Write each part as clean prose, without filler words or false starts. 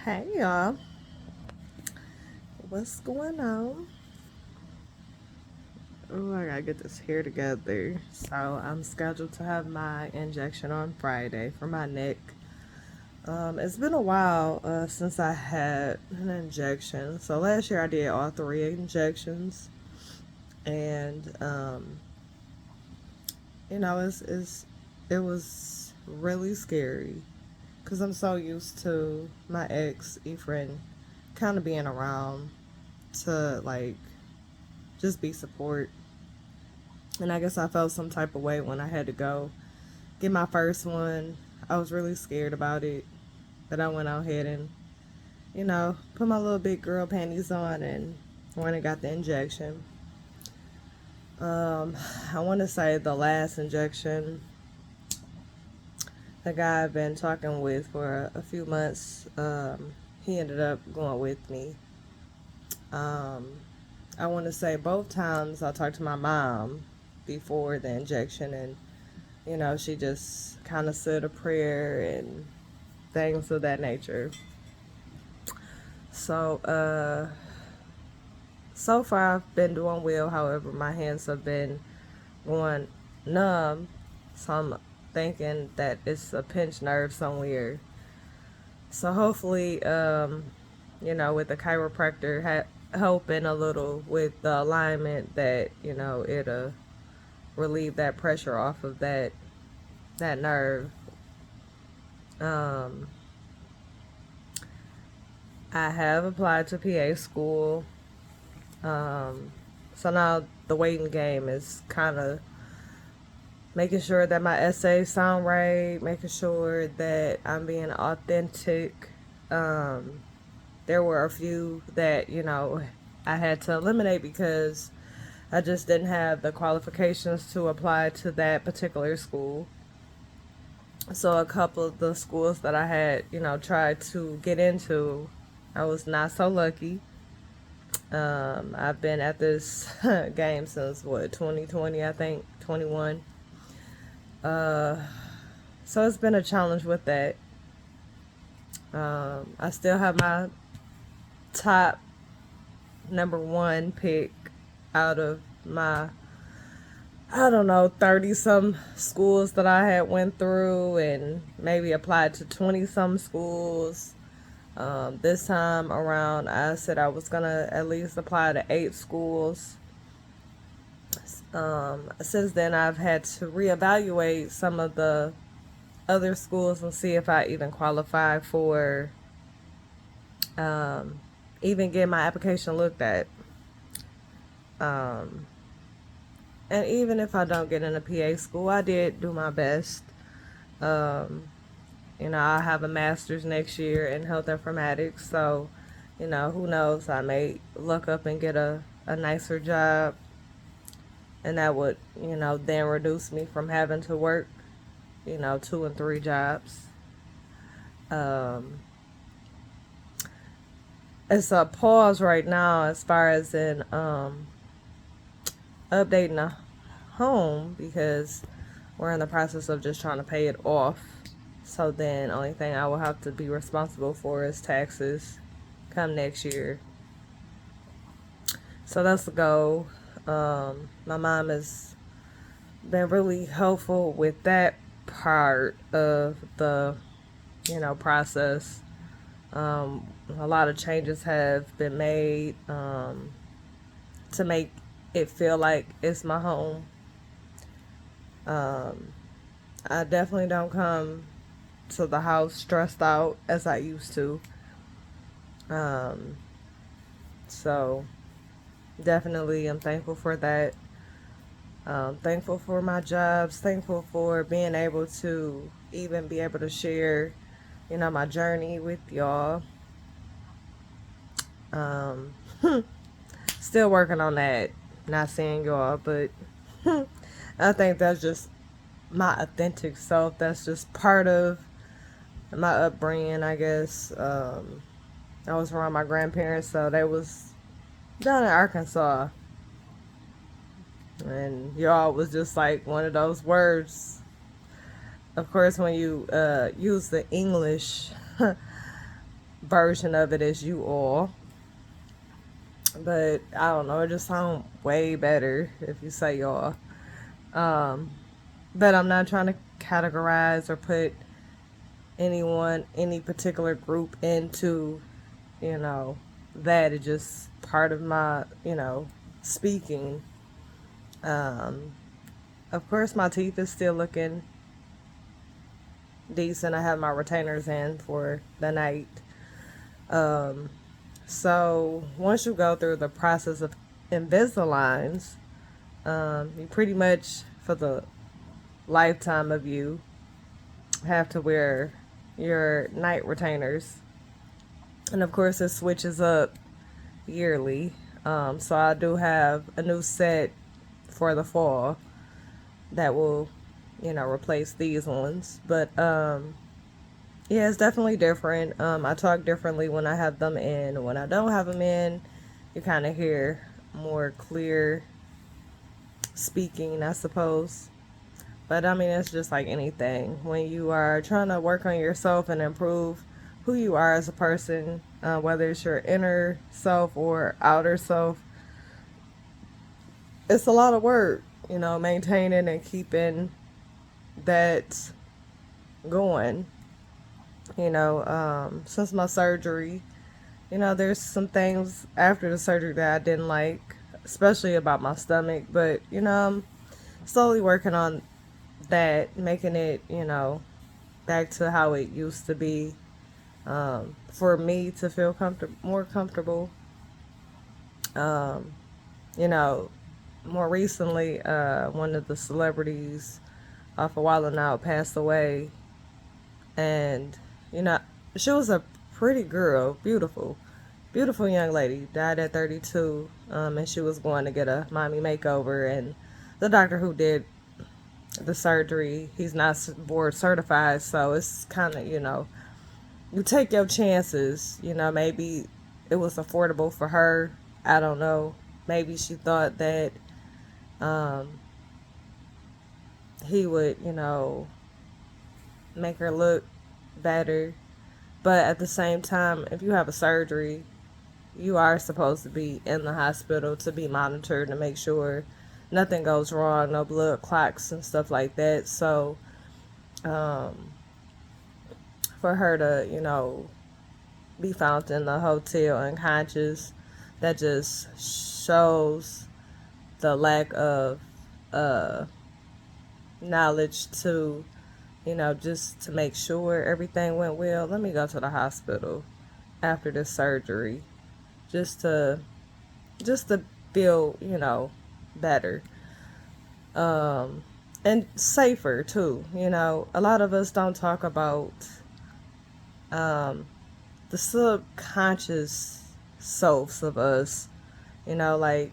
Hey y'all, what's going on? Oh, I gotta get this hair together. So I'm scheduled to have my injection on Friday for my neck. It's been a while since I had an injection. So last year I did all three injections, and it was really scary because I'm so used to my ex Efren kind of being around to like just be support. And I guess I felt some type of way when I had to go get my first one. I was really scared about it, but I went out ahead and, put my little big girl panties on and went and got the injection. Um, I want to say the last injection, the guy I've been talking with for a few months, he ended up going with me. Um, I want to say both times I talked to my mom before the injection, and she just kind of said a prayer and things of that nature. So, so far I've been doing well. However, my hands have been going numb. So I'm thinking that it's a pinched nerve somewhere. So hopefully, with the chiropractor helping a little with the alignment, that it'll relieve that pressure off of that nerve. Um, I have applied to PA school. Um, so now the waiting game is kind of making sure that my essays sound right, making sure that I'm being authentic. Um, there were a few that, I had to eliminate because I just didn't have the qualifications to apply to that particular school. So a couple of the schools that I had, tried to get into, I was not so lucky. I've been at this game since 2020, I think, 21. Uh, so it's been a challenge with that. I still have my top number one pick out of my, I don't know, 30 some schools that I had went through and maybe applied to 20 some schools. This time around, I said I was gonna at least apply to 8 schools. Since then, I've had to reevaluate some of the other schools and see if I even qualify for um, even get my application looked at. Um, and even if I don't get in a PA school, I did do my best. Um, I have a master's next year in health informatics, so who knows? I may look up and get a nicer job, and that would, then reduce me from having to work, 2 and 3 jobs. Um, it's a pause right now as far as in updating the home because we're in the process of just trying to pay it off. So then, only thing I will have to be responsible for is taxes come next year. So that's the goal. My mom has been really helpful with that part of the, process. A lot of changes have been made to make it feel like it's my home. Um, I definitely don't come to the house stressed out as I used to. Um, so definitely I'm thankful for that. Thankful for my jobs, thankful for being able to even be able to share, my journey with y'all. Um, Still working on that, not seeing y'all, but I think that's just my authentic self. That's just part of my upbringing, I guess. I was around my grandparents, so they was down in Arkansas, and y'all was just like one of those words. Of course, when you use the English version of it as you all. But I don't know, it just sounds way better if you say y'all. Um, but I'm not trying to categorize or put anyone, any particular group into, you know, that. It's just part of my, speaking. Um, of course, my teeth is still looking decent. I have my retainers in for the night. Um, so once you go through the process of Invisaligns, you pretty much, for the lifetime of you, have to wear your night retainers. And of course, it switches up yearly. So I do have a new set for the fall that will, replace these ones. But yeah, it's definitely different. I talk differently when I have them in. When I don't have them in, you kind of hear more clear speaking, I suppose. But I mean, it's just like anything. When you are trying to work on yourself and improve who you are as a person, whether it's your inner self or outer self, it's a lot of work, maintaining and keeping that going. Since my surgery, there's some things after the surgery that I didn't like, especially about my stomach. But, I'm slowly working on that, making it, back to how it used to be, for me to feel more comfortable. Um, you know, More recently, one of the celebrities off of Wild 'N Out passed away, and you know, she was a pretty girl, beautiful young lady. Died at 32, and she was going to get a mommy makeover, and the doctor who did the surgery, he's not board certified, so it's kind of, you take your chances. Maybe it was affordable for her. I don't know. Maybe she thought that um, he would, make her look better. But at the same time, if you have a surgery, you are supposed to be in the hospital to be monitored to make sure nothing goes wrong, no blood clots and stuff like that. So, um, for her to, be found in the hotel unconscious, that just shows the lack of uh, knowledge to, just to make sure everything went well. Let me go to the hospital after this surgery, just to feel, better, and safer too. A lot of us don't talk about um, the subconscious selves of us. Like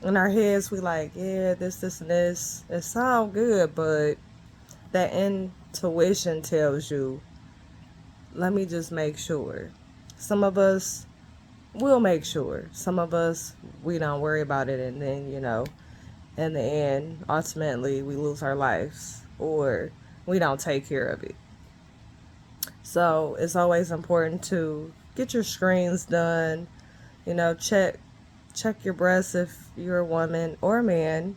in our heads, we like, yeah, this, and this. It sounds good, but that intuition tells you, let me just make sure. Some of us will make sure. Some of us, we don't worry about it, and then, in the end, ultimately, we lose our lives or we don't take care of it. So it's always important to get your screens done. Check your breasts if you're a woman or a man.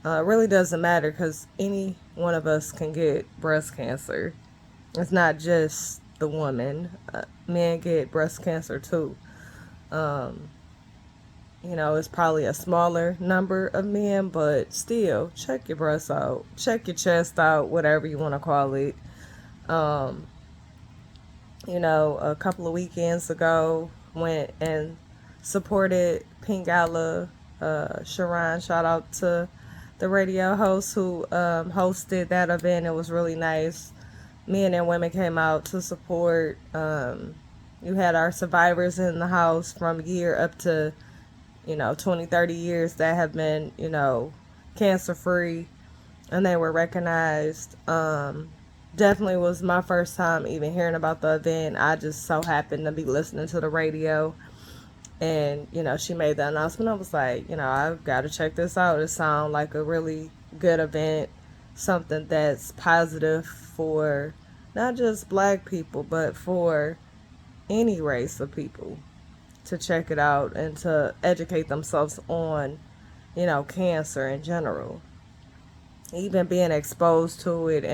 It really doesn't matter because any one of us can get breast cancer. It's not just the woman. Men get breast cancer too. Um, it's probably a smaller number of men, but still, check your breasts out. Check your chest out, whatever you want to call it. Um, a couple of weekends ago, went and supported Pink Gala. Sharon, shout out to the radio host who hosted that event. It was really nice. Men and women came out to support. You had our survivors in the house from year up to, 20, 30 years that have been, cancer free, and they were recognized. Definitely was my first time even hearing about the event. I just so happened to be listening to the radio, and she made the announcement. I was like, I've got to check this out. It sounds like a really good event, something that's positive for not just black people, but for any race of people to check it out and to educate themselves on, cancer in general. Even being exposed to it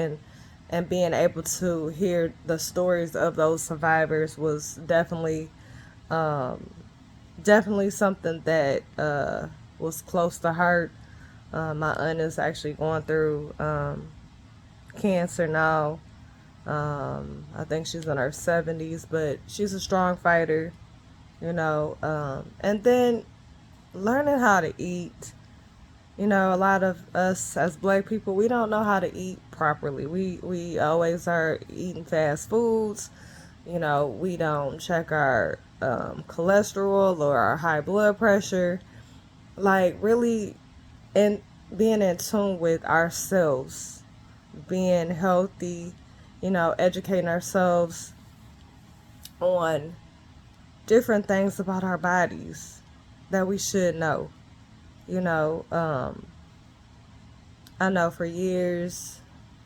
and being able to hear the stories of those survivors was um, definitely something that was close to heart. My aunt is actually going through cancer now. I think she's in her 70s, but she's a strong fighter, and then learning how to eat. A lot of us as black people, we don't know how to eat properly. We always are eating fast foods. We don't check our cholesterol or our high blood pressure. Like, really, and being in tune with ourselves, being healthy, educating ourselves on different things about our bodies that we should know. You know, um, I know for years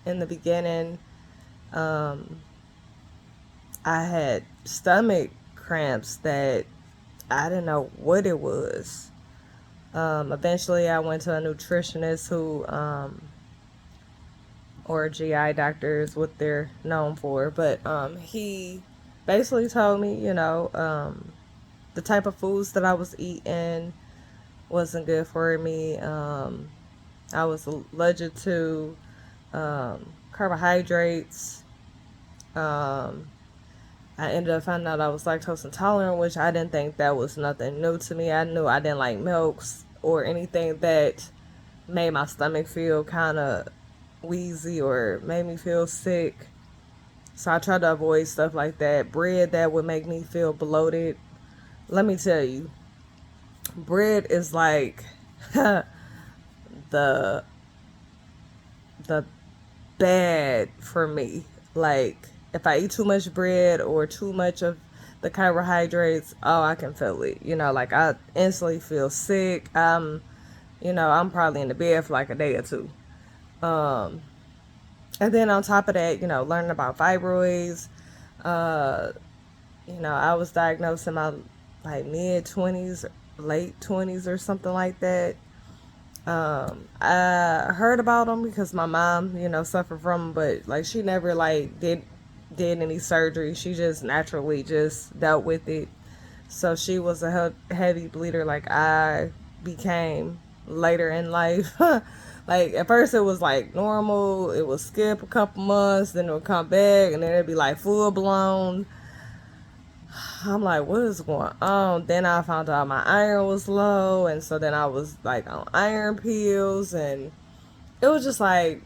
in the beginning, um, I had stomach cramps that I didn't know what it was. Eventually, I went to a nutritionist or a GI doctor is what they're known for, but he basically told me, the type of foods that I was eating wasn't good for me. I was allergic to carbohydrates. Um, I ended up finding out I was lactose intolerant, which I didn't think that was nothing new to me. I knew I didn't like milks or anything that made my stomach feel kind of wheezy or made me feel sick. So I tried to avoid stuff like that. Bread that would make me feel bloated. Let me tell you, bread is like the the bad for me. Like, if I eat too much bread or too much of the carbohydrates, oh, I can feel it. Like, I instantly feel sick. I'm probably in the bed for like a day or two. Um, and then on top of that, learning about fibroids. Uh, I was diagnosed in my like mid 20s, late 20s or something like that. I heard about them because my mom, suffered from them, but like she never like did any surgery. She just naturally just dealt with it. So she was a heavy bleeder like I became later in life. Like, at first it was like normal. It would skip a couple months, then it would come back, and then it'd be like full blown. I'm like, what is going on? Then I found out my iron was low, and so then I was like on iron pills, and it was just like,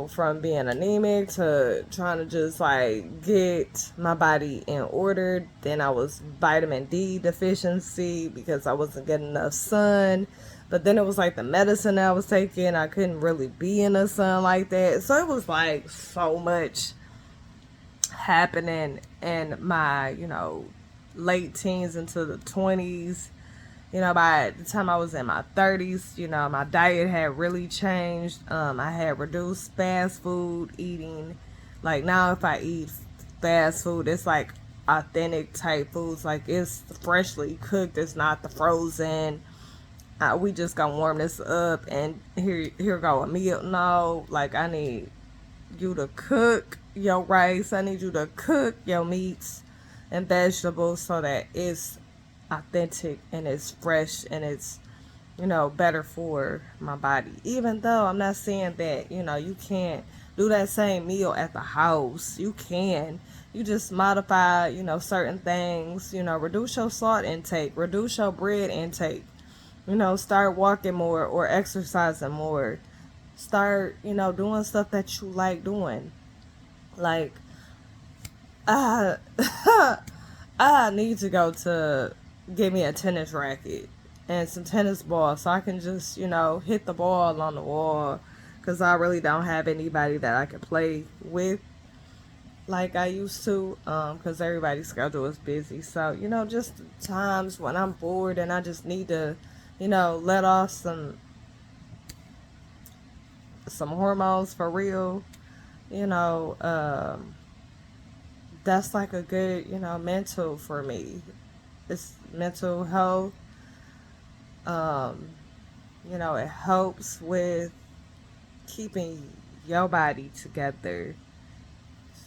from being anemic to trying to just like get my body in order. Then I was vitamin D deficiency because I wasn't getting enough sun. But then it was like the medicine I was taking, I couldn't really be in the sun like that. So it was like so much happening in my, late teens into the 20s. By the time I was in my 30s, my diet had really changed. I had reduced fast food eating. Like, now if I eat fast food, it's like authentic type foods. Like, it's freshly cooked. It's not the frozen. We just gonna warm this up and here go a meal. No, like, I need you to cook your rice. I need you to cook your meats and vegetables so that it's authentic and it's fresh and it's, better for my body. Even though I'm not saying that, you can't do that same meal at the house. You can. You just modify, certain things, reduce your salt intake, reduce your bread intake, start walking more or exercising more. Start, doing stuff that you like doing. Like, I, I need to go to get me a tennis racket and some tennis balls so I can just, hit the ball on the wall. Because I really don't have anybody that I can play with like I used to. Because everybody's schedule is busy. So, just times when I'm bored and I just need to, let off some hormones for real. You know, um, that's like a good, mental for me. It's mental health. Um, it helps with keeping your body together,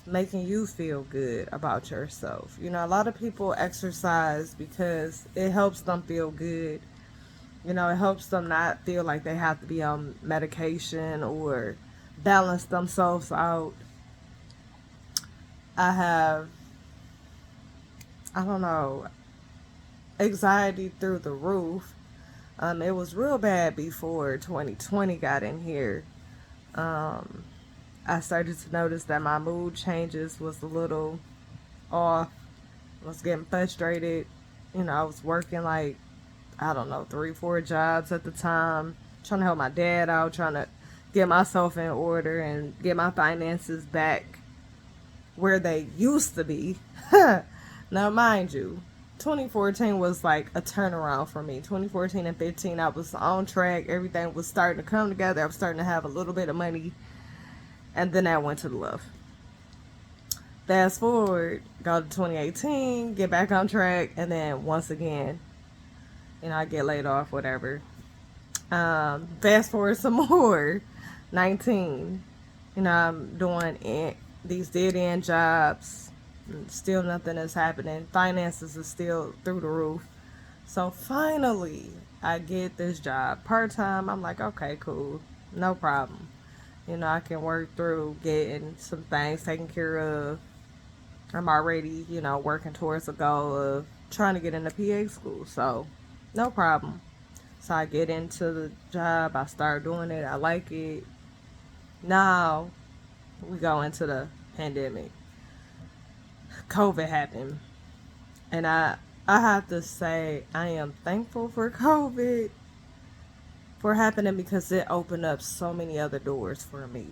making you feel good about yourself. A lot of people exercise because it helps them feel good. It helps them not feel like they have to be on medication or balance themselves out. I have, I don't know, anxiety through the roof. It was real bad before 2020 got in here. Um, I started to notice that my mood changes was a little off. I was getting frustrated. I was working like, I don't know, 3, 4 jobs at the time, trying to help my dad out, trying to get myself in order and get my finances back where they used to be. Now, mind you, 2014 was like a turnaround for me. 2014 and 15, I was on track. Everything was starting to come together. I was starting to have a little bit of money. And then I went to the love. Fast forward, go to 2018, get back on track. And then once again, I get laid off, whatever. Fast forward some more, 19. I'm doing these dead end jobs. Still nothing is happening. Finances is still through the roof. So finally, I get this job part time. I'm like, okay, cool, no problem. I can work through getting some things taken care of. I'm already, working towards a goal of trying to get into PA school. So, no problem. So I get into the job. I start doing it. I like it. Now we go into the pandemic. COVID happened. And I have to say I am thankful for COVID for happening because it opened up so many other doors for me.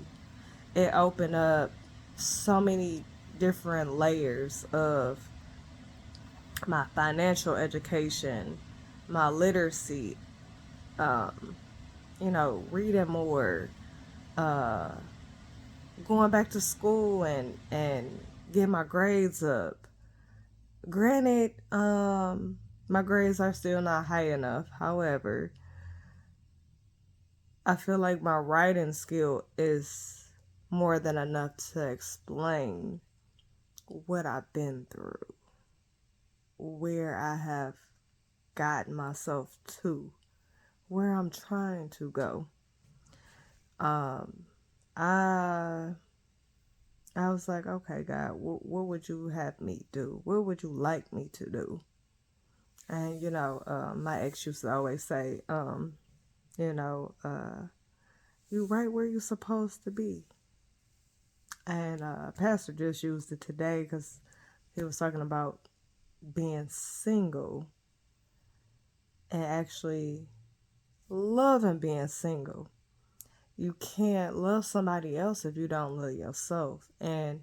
It opened up so many different layers of my financial education, my literacy, um, reading more, uh, going back to school and get my grades up. Granted, my grades are still not high enough. However, I feel like my writing skill is more than enough to explain what I've been through, where I have gotten myself to, where I'm trying to go. Um, I I was like, okay, God, what would you have me do? What would you like me to do? And my ex used to always say, you know, uh, you right where you're supposed to be. And Pastor just used it today because he was talking about being single and actually loving being single. You can't love somebody else if you don't love yourself. And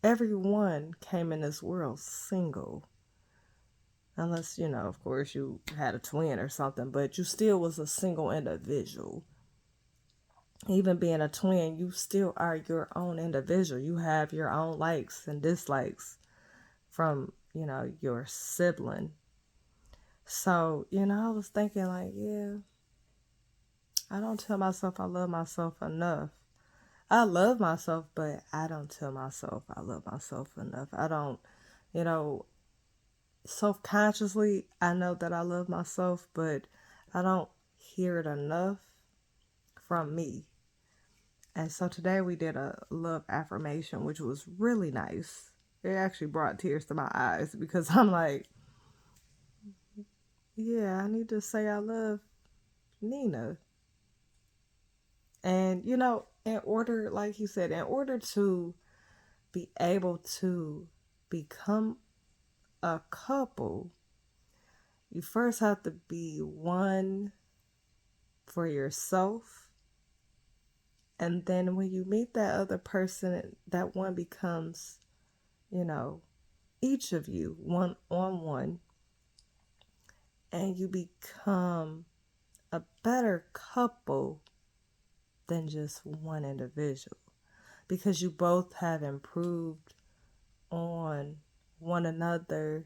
everyone came in this world single. Unless, of course, you had a twin or something, but you still was a single individual. Even being a twin, you still are your own individual. You have your own likes and dislikes from, your sibling. So, I was thinking, like, yeah, I don't tell myself I love myself enough. I love myself, but I don't tell myself I love myself enough. I don't, you know, self consciously, I know that I love myself, but I don't hear it enough from me. And so today we did a love affirmation, which was really nice. It actually brought tears to my eyes because I'm like, yeah, I need to say I love Nina. And, in order, like he said, in order to be able to become a couple, you first have to be one for yourself. And then when you meet that other person, that one becomes, you know, each of you one on one, and you become a better couple than just one individual because you both have improved on one another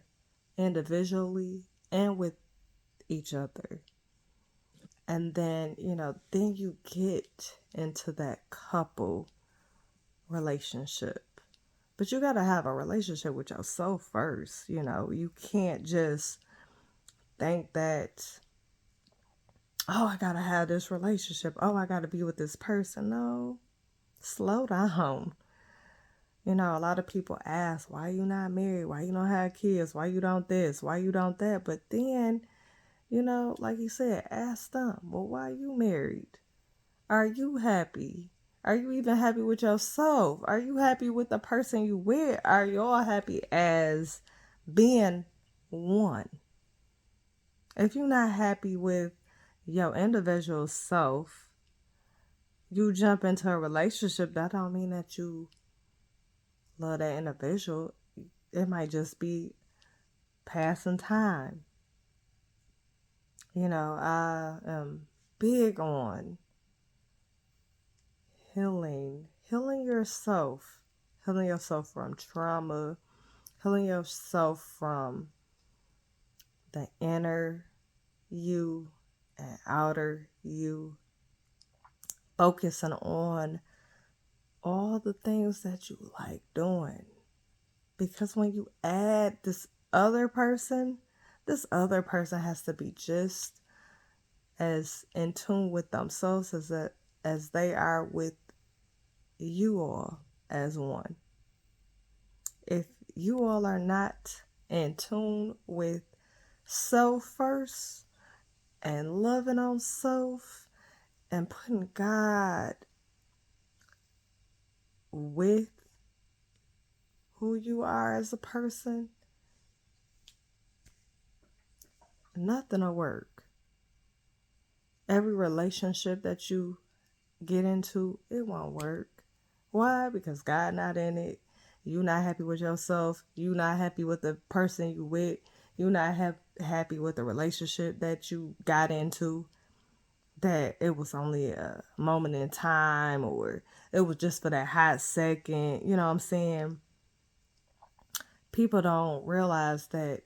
individually and with each other. And then, then you get into that couple relationship. But you got to have a relationship with yourself first. You can't just think that, oh, I got to have this relationship. Oh, I got to be with this person. No, slow down. A lot of people ask, why you not married? Why you don't have kids? Why you don't this? Why you don't that? But then, like you said, ask them, well, why you married? Are you happy? Are you even happy with yourself? Are you happy with the person you with? Are you all happy as being one? If you're not happy with your individual self, you jump into a relationship, that don't mean that you love that individual. It might just be passing time. I am big on healing yourself from trauma, healing yourself from the inner you and outer you, focusing on all the things that you like doing. Because when you add this other person has to be just as in tune with themselves as they are with you all as one. If you all are not in tune with self first and loving on self and putting God with who you are as a person, nothing will work. Every relationship that you get into, it won't work. Why? Because God not in it. You not happy with yourself. You not happy with the person you with. You not happy with the relationship that you got into. That it was only a moment in time, or it was just for that hot second. You know what I'm saying? People don't realize that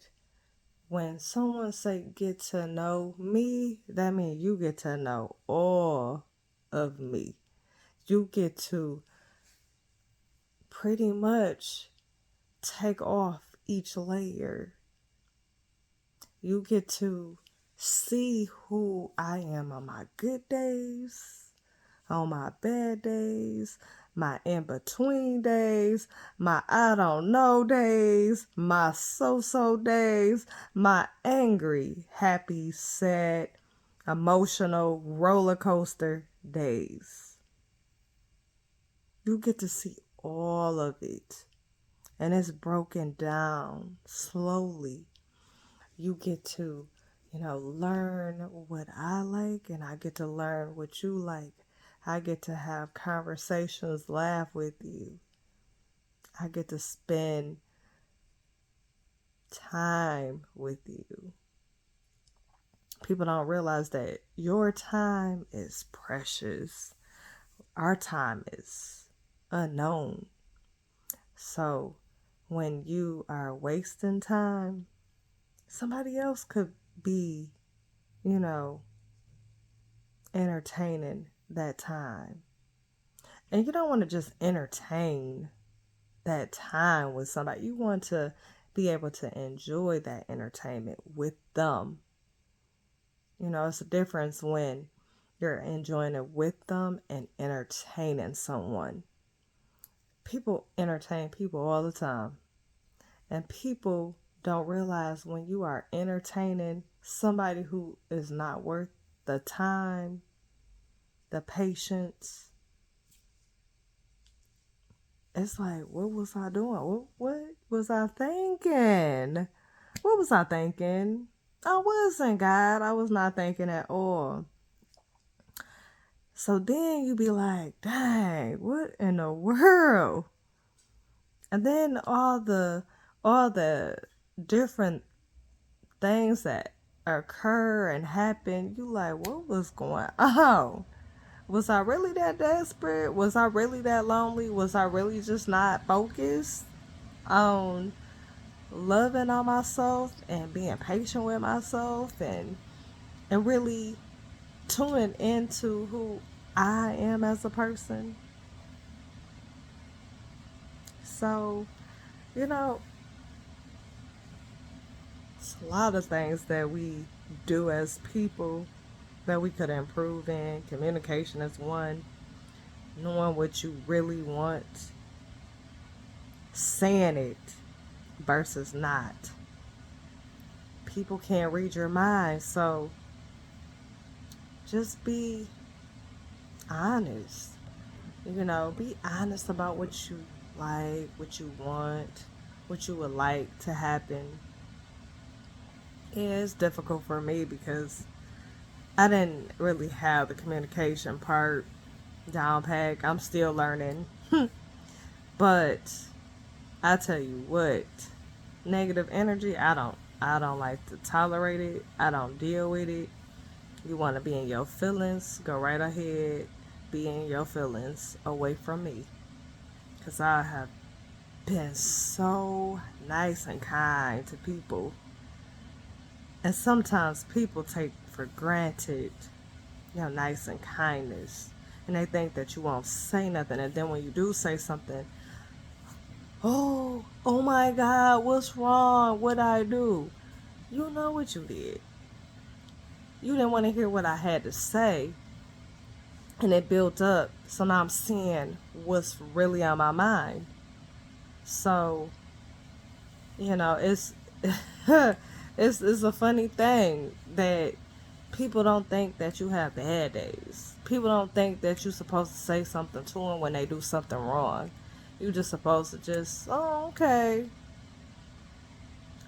when someone say get to know me, that means you get to know all of me. You get to pretty much take off each layer. You get to see who I am on my good days, on my bad days, my in between days, my I don't know days, my so days, my angry, happy, sad, emotional roller coaster days. You get to see all of it. And it's broken down slowly. You get to, learn what I like, and I get to learn what you like. I get to have conversations, laugh with you. I get to spend time with you. People don't realize that your time is precious. Our time is unknown. So when you are wasting time, somebody else could be, entertaining that time. And you don't want to just entertain that time with somebody. You want to be able to enjoy that entertainment with them. It's a difference when you're enjoying it with them and entertaining someone. People entertain people all the time. And people don't realize when you are entertaining somebody who is not worth the time, the patience. It's like, what was I doing? What was I thinking? What was I thinking? I wasn't, God. I was not thinking at all. So then you be like, dang, what in the world? And then all the different things that occur and happen, you like, what was going on? Was I really that desperate? Was I really that lonely? Was I really just not focused? on loving on myself and being patient with myself and really tuning into who I am as a person. So, you know, it's a lot of things that we do as people that we could improve in. Communication is one. Knowing what you really want, saying it versus not. People can't read your mind, so just be honest. Be honest about what you like, what you want, what you would like to happen. Yeah, it's difficult for me because I didn't really have the communication part down pat. I'm still learning. But I tell you what, negative energy, I don't like to tolerate it. I don't deal with it. You want to be in your feelings, go right ahead. Be in your feelings away from me. Because I have been so nice and kind to people. And sometimes people take for granted your nice and kindness. And they think that you won't say nothing. And then when you do say something, oh my God, what's wrong? What'd I do? You know what you did. You didn't want to hear what I had to say. And it built up. So now I'm seeing what's really on my mind. So, it's it's a funny thing that people don't think that you have bad days. People don't think that you're supposed to say something to them when they do something wrong. You just supposed to just, oh, okay.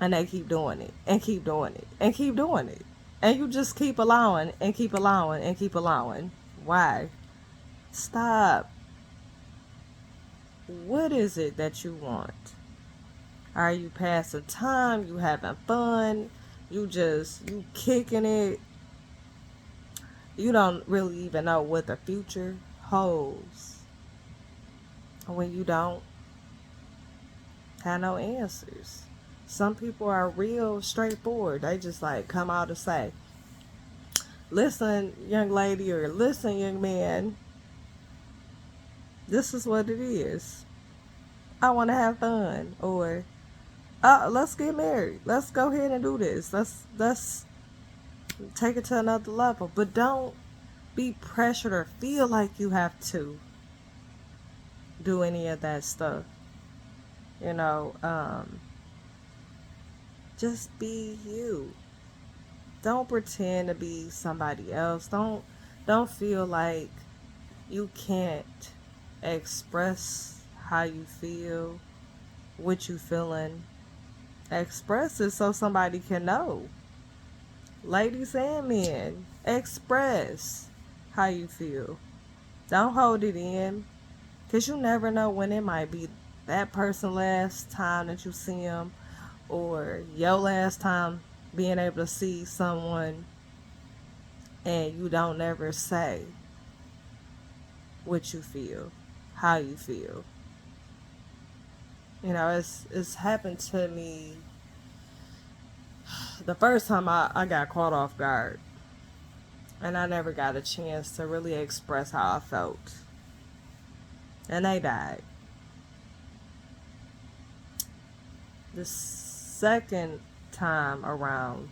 And they keep doing it and keep doing it and keep doing it. And you just keep allowing and keep allowing and keep allowing. Why? Stop. What is it that you want? Are you passing time? You having fun? You kicking it? You don't really even know what the future holds. When you don't have no answers. Some people are real straightforward. They just like come out and say, listen, young lady, or listen, young man, this is what it is. I want to have fun. Or, let's get married. Let's go ahead and do this. Let's take it to another level. But don't be pressured or feel like you have to do any of that stuff. You know, just be you. Don't pretend to be somebody else. Don't feel like you can't express how you feel, what you feeling. Express it so somebody can know. Ladies and men, express how you feel. Don't hold it in, because you never know when it might be that person last time that you see them, or your last time being able to see someone, and you don't ever say what you feel, how you feel. It's happened to me the first time I got caught off guard, and I never got a chance to really express how I felt. And they died. The second time around,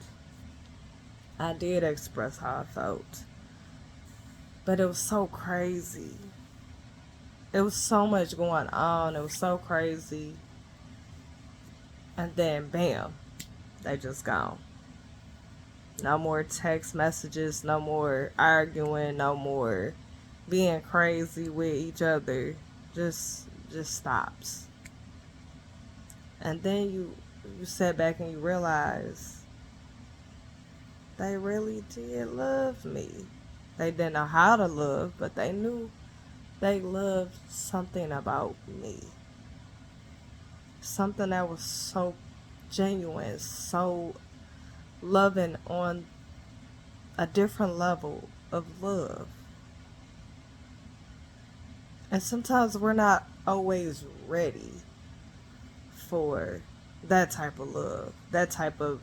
I did express how I felt. But it was so crazy. It was so much going on. It was so crazy. And then, bam, they just gone. No more text messages, no more arguing, no more being crazy with each other. Just stops. And then you sit back and you realize they really did love me. They didn't know how to love, but they knew they loved something about me. Something that was so genuine, so loving on a different level of love. And sometimes we're not always ready for that type of love, that type of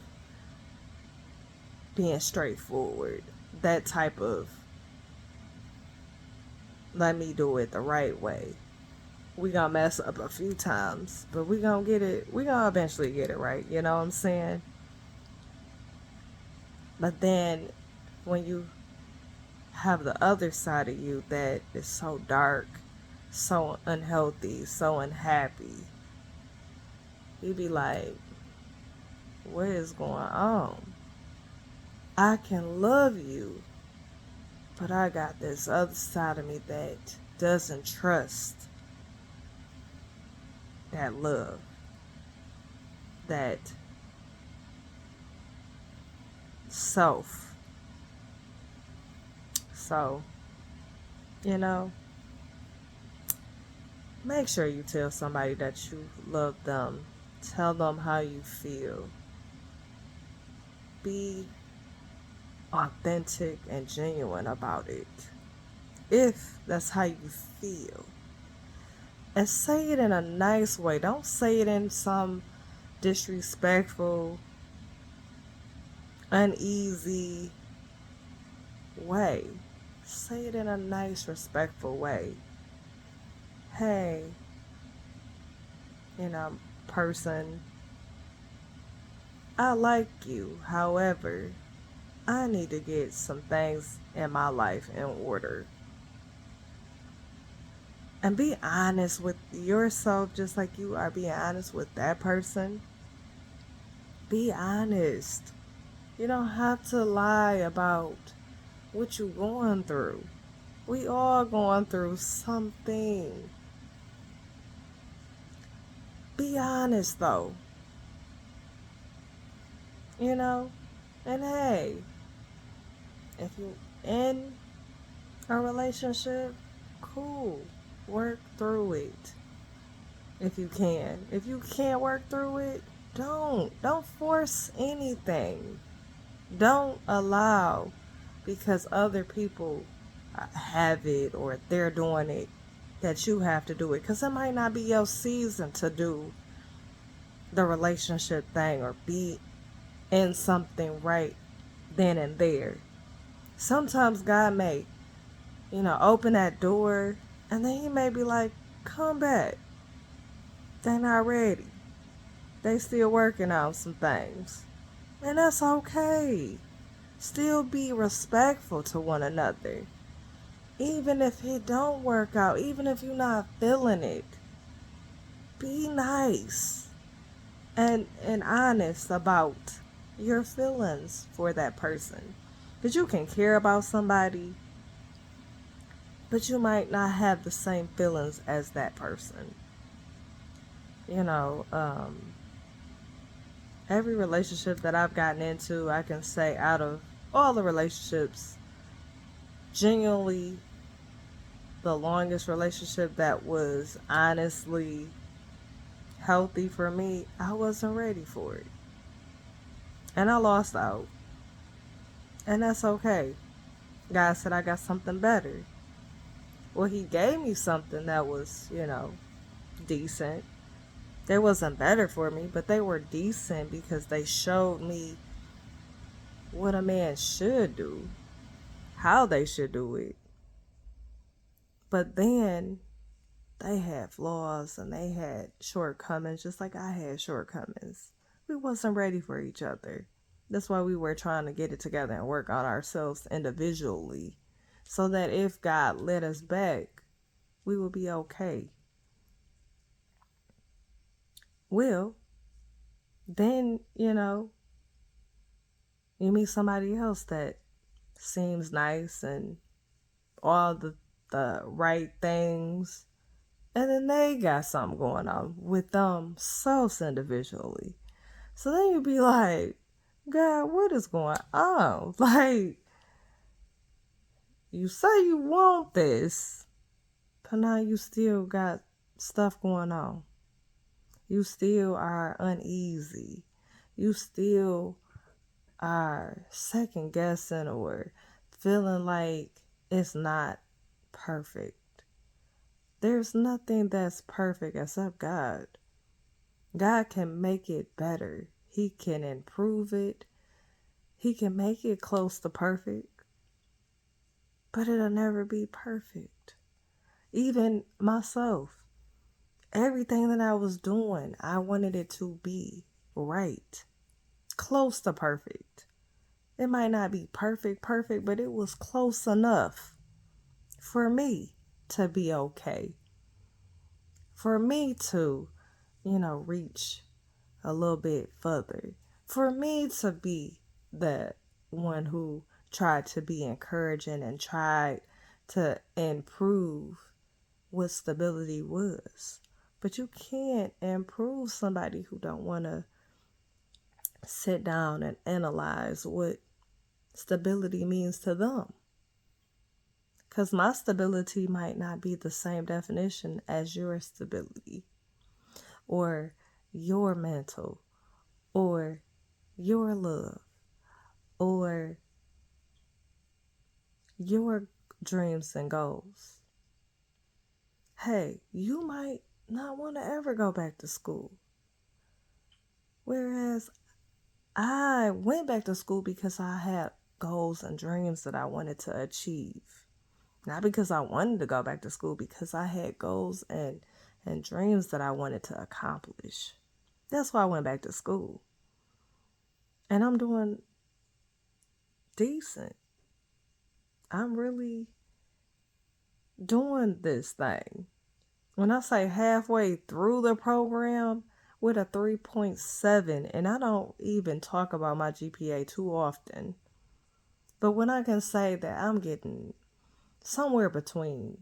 being straightforward, that type of let me do it the right way. We gonna mess up a few times, but we gonna get it. We gonna eventually get it right. You know what I'm saying? But then when you have the other side of you that is so dark, so unhealthy, so unhappy, you be like, what is going on? I can love you, but I got this other side of me that doesn't trust that love, that self. So, you know, make sure you tell somebody that you love them. Tell them how you feel. Be authentic and genuine about it. If that's how you feel. And say it in a nice way. Don't say it in some disrespectful, uneasy way. Say it in a nice, respectful way. Hey, person, I like you. However, I need to get some things in my life in order. And be honest with yourself just like you are being honest with that person. Be honest. You don't have to lie about what you're going through. We all going through something. Be honest though. You know? And hey, if you in a relationship, cool. Work through it. If you can. If you can't work through it, don't force anything. Don't allow because other people have it or they're doing it that you have to do it, because it might not be your season to do the relationship thing or be in something right then and there. Sometimes God may open that door and then he may be like, come back. They not ready. They still working on some things. And that's okay. Still be respectful to one another. Even if it don't work out, even if you're not feeling it, be nice and honest about your feelings for that person. Because you can care about somebody, but you might not have the same feelings as that person. You know, every relationship that I've gotten into, I can say out of all the relationships, genuinely the longest relationship that was honestly healthy for me, I wasn't ready for it. And I lost out. And that's okay. God said I got something better. Well, he gave me something that was, decent. They wasn't better for me, but they were decent because they showed me what a man should do, how they should do it. But then they had flaws and they had shortcomings just like I had shortcomings. We wasn't ready for each other. That's why we were trying to get it together and work on ourselves individually so that if God led us back, we would be okay. Well, then, you meet somebody else that seems nice and all the right things, and then they got something going on with themselves individually. So then you be like, God, what is going on? Like, you say you want this, but now you still got stuff going on. You still are uneasy. You still are second guessing or feeling like it's not perfect. There's nothing that's perfect except God. God can make it better. He can improve it. He can make it close to perfect, but it'll never be perfect. Even myself, everything that I was doing, I wanted it to be right, close to perfect. It might not be perfect, but it was close enough for me to be okay. For me to, reach a little bit further. For me to be the one who tried to be encouraging and tried to improve what stability was. But you can't improve somebody who don't want to sit down and analyze what stability means to them. Because my stability might not be the same definition as your stability, or your mental, or your love, or your dreams and goals. Hey, you might not want to ever go back to school. Whereas I went back to school because I had goals and dreams that I wanted to achieve. Not because I wanted to go back to school, because I had goals and dreams that I wanted to accomplish. That's why I went back to school. And I'm doing decent. I'm really doing this thing. When I say halfway through the program with a 3.7, and I don't even talk about my GPA too often, but when I can say that I'm getting somewhere between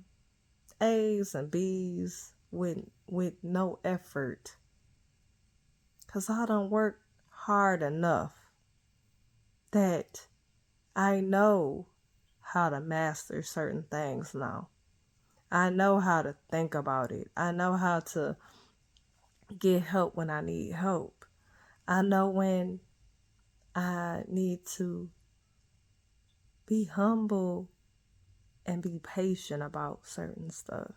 A's and B's with no effort, because I don't work hard enough that I know how to master certain things now. I know how to think about it. I know how to get help when I need help. I know when I need to be humble and be patient about certain stuff.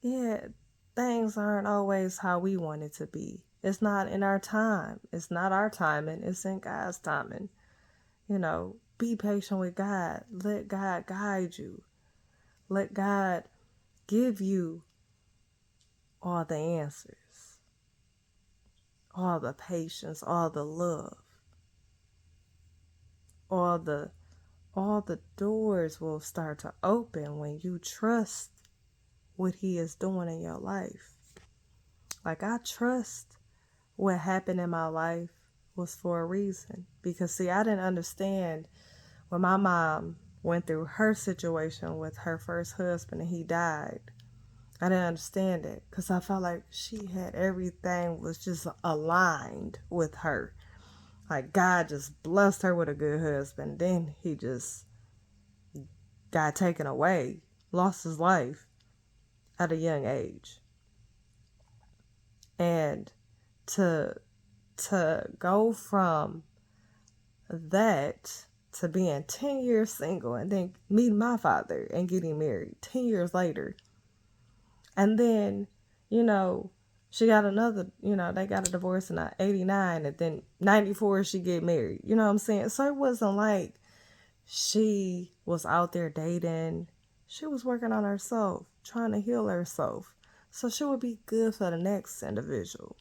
Yeah, things aren't always how we want it to be. It's not in our time. It's not our timing. It's in God's timing. Be patient with God. Let God guide you. Let God give you all the answers, all the patience, all the love, all the doors will start to open when you trust what He is doing in your life. Like, I trust what happened in my life was for a reason. Because, see, I didn't understand when my mom went through her situation with her first husband and he died. I didn't understand it because I felt like she had everything was just aligned with her. Like, God just blessed her with a good husband. Then he just got taken away, lost his life at a young age. And to go from that to being 10 years single and then meeting my father and getting married 10 years later. And then, she got another, they got a divorce in 89 and then 94 she get married. You know what I'm saying? So it wasn't like she was out there dating. She was working on herself, trying to heal herself. So she would be good for the next individual.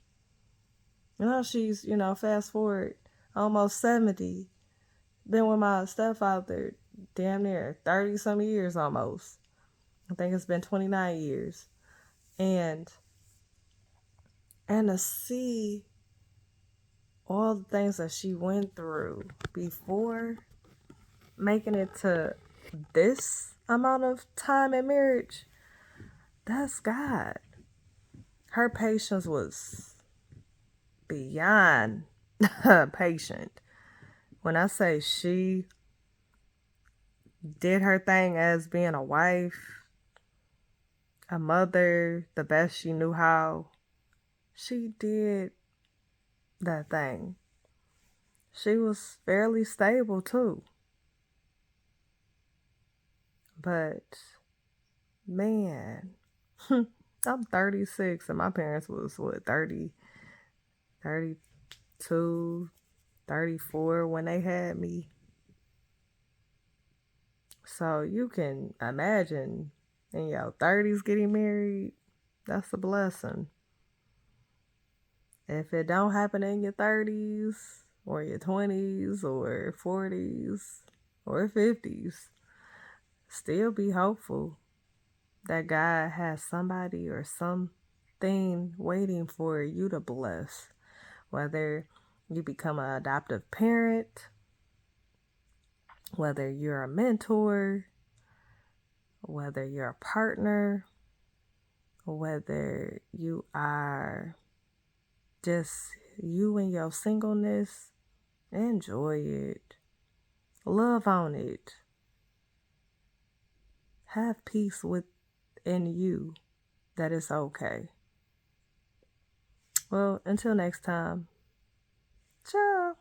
She's, fast forward almost 70. Been with my stepfather damn near 30 some years almost. I think it's been 29 years. And to see all the things that she went through before making it to this amount of time in marriage, that's God. Her patience was beyond patient. When I say she did her thing as being a wife, a mother, the best she knew how, she did that thing. She was fairly stable too. But, man, I'm 36 and my parents was what, 30, 32, 34 when they had me. So you can imagine in your 30s getting married, that's a blessing. If it don't happen in your 30s or your 20s or 40s or 50s, still be hopeful that God has somebody or something waiting for you to bless. Whether you become an adoptive parent, whether you're a mentor, whether you're a partner, whether you are just you and your singleness, enjoy it. Love on it. Have peace within you that it's okay. Well, until next time, ciao.